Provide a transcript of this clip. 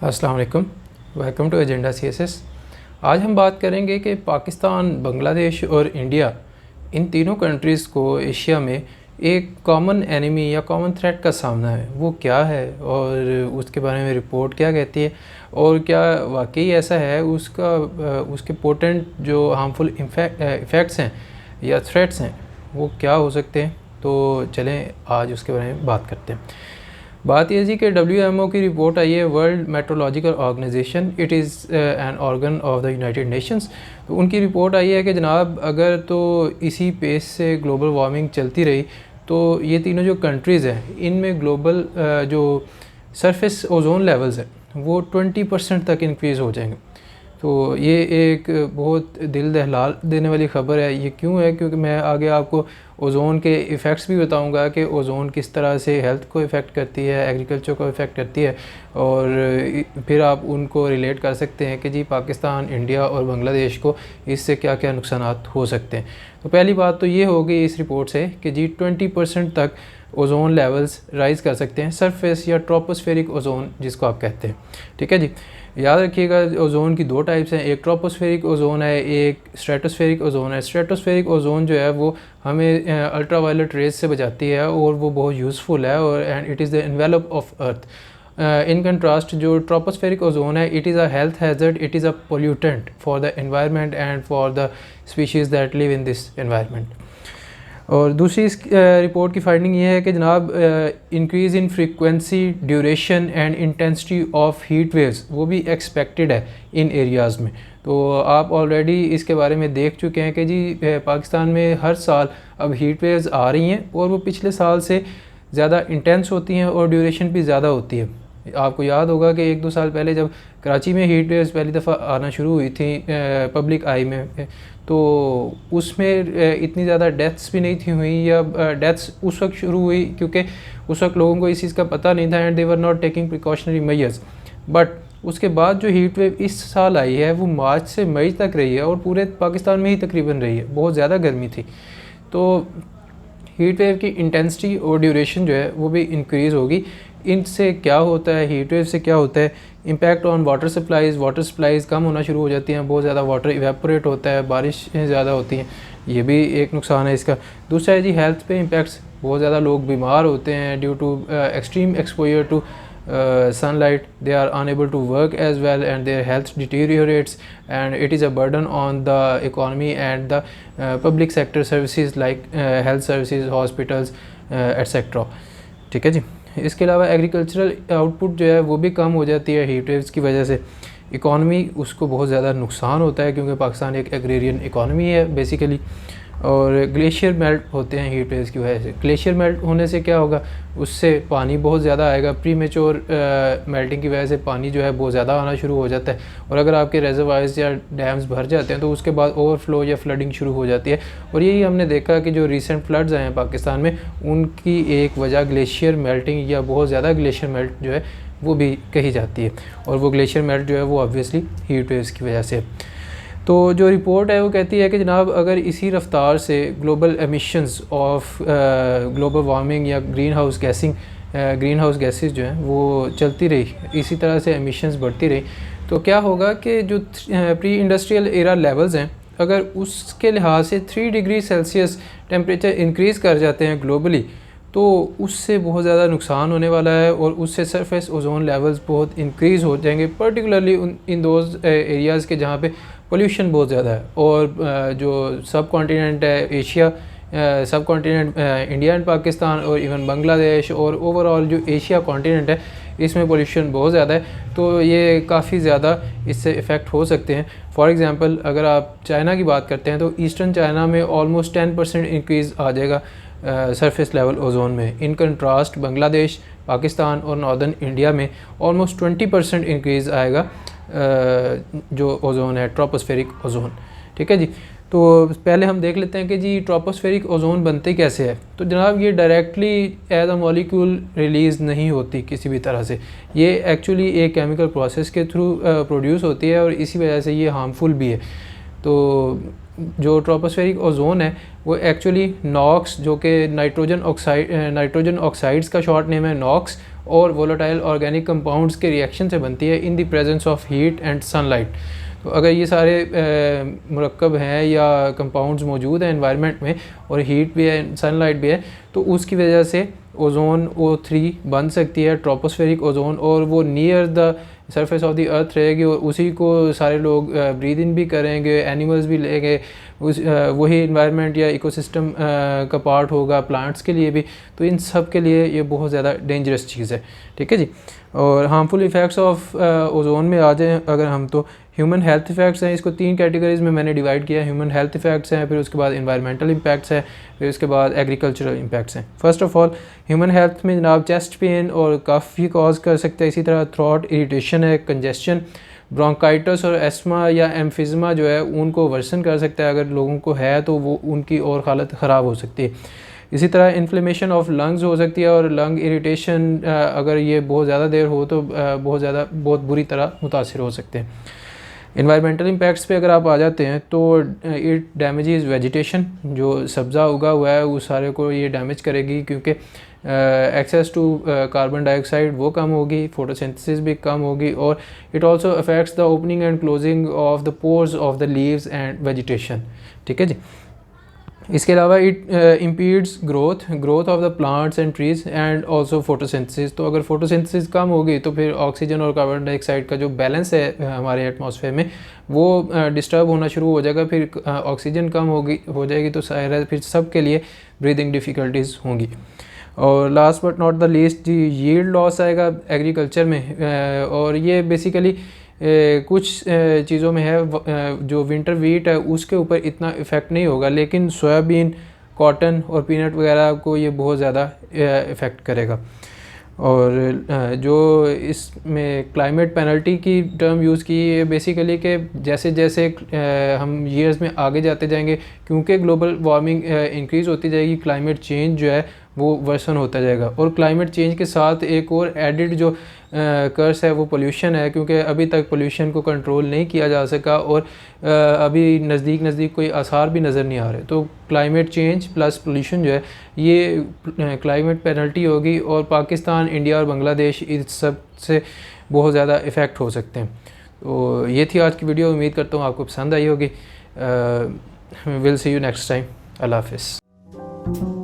अस्सलाम वालेकुम, welcome to agenda CSS. आज हम बात करेंगे कि पाकिस्तान, बांग्लादेश और इंडिया, इन तीनों कंट्रीज़ को एशिया में एक कॉमन एनिमी या कॉमन थ्रेट का सामना है। वो क्या है और उसके बारे में रिपोर्ट क्या कहती है और क्या वाकई ऐसा है, उसके पोटेंट जो हार्मफुल इफ़ेक्ट्स हैं या थ्रेट्स हैं वो क्या हो सकते हैं। तो चलें आज उसके बारे में बात करते हैं। बात यह जी कि WMO की रिपोर्ट आई है, world meteorological organisation, it is an organ of the united nations. तो उनकी रिपोर्ट आई है कि जनाब अगर तो इसी पेस से ग्लोबल वार्मिंग चलती रही तो ये तीनों जो कंट्रीज़ हैं इनमें ग्लोबल जो सरफेस ओजोन लेवल्स हैं वो 20% तक इंक्रीज़ हो जाएंगे। तो ये एक बहुत दिल दहला देने वाली ख़बर है। ये क्यों है? क्योंकि मैं आगे आपको ओज़ोन के इफ़ेक्ट्स भी बताऊंगा कि ओज़ोन किस तरह से हेल्थ को इफ़ेक्ट करती है, एग्रीकल्चर को इफ़ेक्ट करती है, और फिर आप उनको रिलेट कर सकते हैं कि जी पाकिस्तान, इंडिया और बांग्लादेश को इससे क्या क्या नुकसानात हो सकते हैं। तो पहली बात तो ये होगी इस रिपोर्ट से कि जी 20% तक ओज़ोन लेवल्स राइज़ कर सकते हैं, सरफेस या ट्रोपोस्फेरिक ओज़ोन जिसको आप कहते हैं। ठीक है जी, याद रखिएगा ओज़ोन की दो टाइप्स हैं, एक ट्रोपोस्फेरिक ओज़ोन है, एक स्ट्रेटोस्फेरिक ओज़ोन है। स्ट्रेटोस्फेरिक ओज़ोन जो है वो हमें अल्ट्रावायलेट रेज से बचाती है और वो बहुत यूज़फुल है, और and it is the envelope of earth. In contrast जो ट्रोपोस्फेरिक ओज़ोन है, it is a health hazard, it is a pollutant for the environment and for the species that live in this environment. और दूसरी इस report की finding ये है कि जनाब increase in frequency, duration and intensity of heat waves वो भी एक्सपेक्टेड है इन एरियाज़ में। तो आप ऑलरेडी इसके बारे में देख चुके हैं कि जी पाकिस्तान में हर साल अब हीट वेव्स आ रही हैं और वो पिछले साल से ज़्यादा इंटेंस होती हैं और ड्यूरेशन भी ज़्यादा होती है। आपको याद होगा कि 1-2 साल पहले जब कराची में हीट वेव्स पहली दफ़ा आना शुरू हुई थी पब्लिक आई में, तो उसमें इतनी ज़्यादा डेथ्स भी नहीं थी हुई, या डेथ्स उस वक्त शुरू हुई क्योंकि उस वक्त लोगों को इस चीज़ का पता नहीं था and they were not taking precautionary measures. But उसके बाद जो हीट वेव इस साल आई है वो मार्च से मई तक रही है और पूरे पाकिस्तान में ही तकरीबन रही है। बहुत ज़्यादा गर्मी थी, तो हीट वेव की इंटेंसिटी और ड्यूरेशन जो है वो भी इंक्रीज़ होगी। इनसे क्या होता है, हीट वेव से क्या होता है, इम्पैक्ट ऑन वाटर सप्लाईज़ कम होना शुरू हो जाती हैं, बहुत ज़्यादा वाटर इवेपोरेट होता है, बारिशें ज़्यादा होती हैं, ये भी एक नुकसान है इसका। दूसरा है जी हेल्थ पे इम्पैक्ट्स, बहुत ज़्यादा लोग बीमार होते हैं due to extreme exposure to sunlight. They are unable to work as well and their health deteriorates, and it is a burden on the economy and the public sector services like health services, hospitals, etc. ठीक है जी। इसके अलावा agricultural output जो है वो भी कम हो जाती है हीट वेव्स की वजह से। इकॉनमी उसको बहुत ज़्यादा नुकसान होता है क्योंकि पाकिस्तान एक एग्रेरियन इकॉनमी है बेसिकली, और ग्लेशियर मेल्ट होते हैं हीट वेव्स की वजह से। ग्लेशियर मेल्ट होने से क्या होगा, उससे पानी बहुत ज़्यादा आएगा, प्री मेच्योर मेल्टिंग की वजह से पानी जो है बहुत ज़्यादा आना शुरू हो जाता है, और अगर आपके रेजर्वायर्स या डैम्स भर जाते हैं तो उसके बाद ओवरफ्लो या फ्लडिंग शुरू हो जाती है। और यही हमने देखा कि जो रिसेंट फ्लड्स आए हैं पाकिस्तान में उनकी एक वजह ग्लेशियर मेल्टिंग या बहुत ज़्यादा ग्लेशियर मेल्ट जो है वो भी कही जाती है, और वो ग्लेशियर मेल्ट जो है वो ऑब्वियसली हीट वेव्स की वजह से। तो जो रिपोर्ट है वो कहती है कि जनाब अगर इसी रफ्तार से global emissions of global warming या ग्रीन हाउस गैसेस जो हैं वो चलती रही, इसी तरह से एमिशंस बढ़ती रही, तो क्या होगा कि जो प्री इंडस्ट्रियल एरा लेवल्स हैं अगर उसके लिहाज से 3 डिग्री सेल्सियस टेम्परेचर इंक्रीज़ कर जाते हैं ग्लोबली, तो उससे बहुत ज़्यादा नुकसान होने वाला है और उससे सरफेस ओजोन लेवल्स बहुत इंक्रीज़ हो जाएंगे, पर्टिकुलरली इन दोज एरियाज़ के जहाँ पे पोल्यूशन बहुत ज़्यादा है। और जो सब कॉन्टिनेंट है एशिया, सब कॉन्टिनेंट इंडिया एंड पाकिस्तान और इवन बांग्लादेश और ओवरऑल जो एशिया कॉन्टिनेंट है इसमें पोल्यूशन बहुत ज़्यादा है, तो ये काफ़ी ज़्यादा इससे इफ़ेक्ट हो सकते हैं। फॉर एग्ज़ाम्पल अगर आप चाइना की बात करते हैं तो ईस्टर्न चाइना में ऑलमोस्ट 10% इंक्रीज़ आ जाएगा सरफेस लेवल ओजोन में। इन कंट्रास्ट बांग्लादेश, पाकिस्तान और नॉर्दर्न इंडिया में ऑलमोस्ट 20% इंक्रीज़ आएगा जो ओजोन है, ट्रोपोस्फेरिक ओजोन। ठीक है जी। तो पहले हम देख लेते हैं कि जी ट्रोपोस्फेरिक ओजोन बनते कैसे है। तो जनाब ये directly as a molecule release नहीं होती किसी भी तरह से, ये एक्चुअली एक केमिकल प्रोसेस के थ्रू प्रोड्यूस होती है और इसी वजह से ये हार्मफुल भी है। तो जो ट्रोपोस्फेरिक ओजोन है वो एक्चुअली नॉक्स, जो कि नाइट्रोजन ऑक्साइड्स का शॉर्ट नेम है नॉक्स, और वोलेटाइल ऑर्गेनिक कंपाउंड्स के रिएक्शन से बनती है in the presence of heat and sunlight. तो अगर ये सारे मुरक्कब हैं या कंपाउंड्स मौजूद हैं एनवायरनमेंट में और हीट भी है, सनलाइट भी है, तो उसकी वजह से ओजोन O3 बन सकती है, ट्रोपोस्फेरिक ओजोन, और वो near the surface of the earth रहेगी और उसी को सारे लोग ब्रीद इन भी करेंगे, एनिमल्स भी लेंगे, वही इन्वायरमेंट या इकोसिस्टम का पार्ट होगा प्लांट्स के लिए भी। तो इन सब के लिए ये बहुत ज़्यादा डेंजरस चीज़ है, ठीक है जी। और हार्मफुल इफ़ेक्ट्स ऑफ ओजोन में आ जाएँ अगर हम, तो ह्यूमन हेल्थ इफ़ेक्ट्स हैं, इसको 3 कैटेगरीज में मैंने डिवाइड किया है। ह्यूमन हेल्थ इफ़ेक्ट्स हैं, फिर उसके बाद इन्वायरमेंटल इम्पैक्ट्स हैं, फिर उसके बाद एग्रीकल्चरल इम्पैक्ट्स हैं। First of all human health में जनाब चेस्ट पेन और काफ़ी कॉज कर सकता है, इसी तरह थ्रोट इरिटेशन है, कंजेस्शन, ब्रोंकाइटिस और एस्मा या एम्फिज़मा जो है उनको वर्सन कर सकता है। अगर लोगों को है तो वो उनकी और हालत ख़राब हो सकती है। इसी तरह इन्फ्लेमेशन ऑफ लंग्स हो सकती है और लंग इरिटेशन अगर ये बहुत ज़्यादा देर हो तो बहुत बुरी तरह मुतासिर हो सकते हैं। इन्वायरमेंटल इम्पैक्ट्स पे अगर आप आ जाते हैं तो इट डैमेजेस वेजिटेशन, जो सब्ज़ा उगा हुआ है उस सारे को ये डैमेज करेगी, क्योंकि एक्सेस टू कार्बन डाइऑक्साइड वो कम होगी, फोटोसिंथेसिस भी कम होगी, और it also affects the opening and closing of the pores of the leaves and vegetation, ठीक है जी। इसके अलावा it impedes growth of the plants and trees and also photosynthesis. तो अगर फोटोसिंथेसिस कम होगी तो फिर ऑक्सीजन और कार्बन डाइऑक्साइड का जो बैलेंस है हमारे एटमॉस्फेयर में वो डिस्टर्ब होना शुरू हो जाएगा। फिर ऑक्सीजन कम हो जाएगी तो फिर सब के लिए ब्रीदिंग डिफ़िकल्टीज़ होंगी। और last but not the least जी यील्ड लॉस आएगा एग्रीकल्चर में, और ये बेसिकली कुछ चीज़ों में है। जो विंटर वीट है उसके ऊपर इतना इफ़ेक्ट नहीं होगा, लेकिन सोयाबीन, कॉटन और पीनट वगैरह को ये बहुत ज़्यादा इफ़ेक्ट करेगा। और जो इसमें क्लाइमेट पेनल्टी की टर्म यूज़ की है बेसिकली कि जैसे जैसे हम ईयर्स में आगे जाते जाएंगे, क्योंकि ग्लोबल वार्मिंग इंक्रीज़ होती जाएगी, क्लाइमेट चेंज जो है वो वर्सन होता जाएगा। और क्लाइमेट चेंज के साथ एक और एडिड जो कर्स है वो पोल्यूशन है, क्योंकि अभी तक पोल्यूशन को कंट्रोल नहीं किया जा सका और अभी नज़दीक कोई आसार भी नज़र नहीं आ रहे। तो क्लाइमेट चेंज प्लस पोल्यूशन जो है ये क्लाइमेट पेनल्टी होगी, और पाकिस्तान, इंडिया और बांग्लादेश इस सब से बहुत ज़्यादा इफ़ेक्ट हो सकते हैं। तो ये थी आज की वीडियो, उम्मीद करता हूँ आपको पसंद आई होगी। Will see you next time. अल्लाह हाफ़िज़।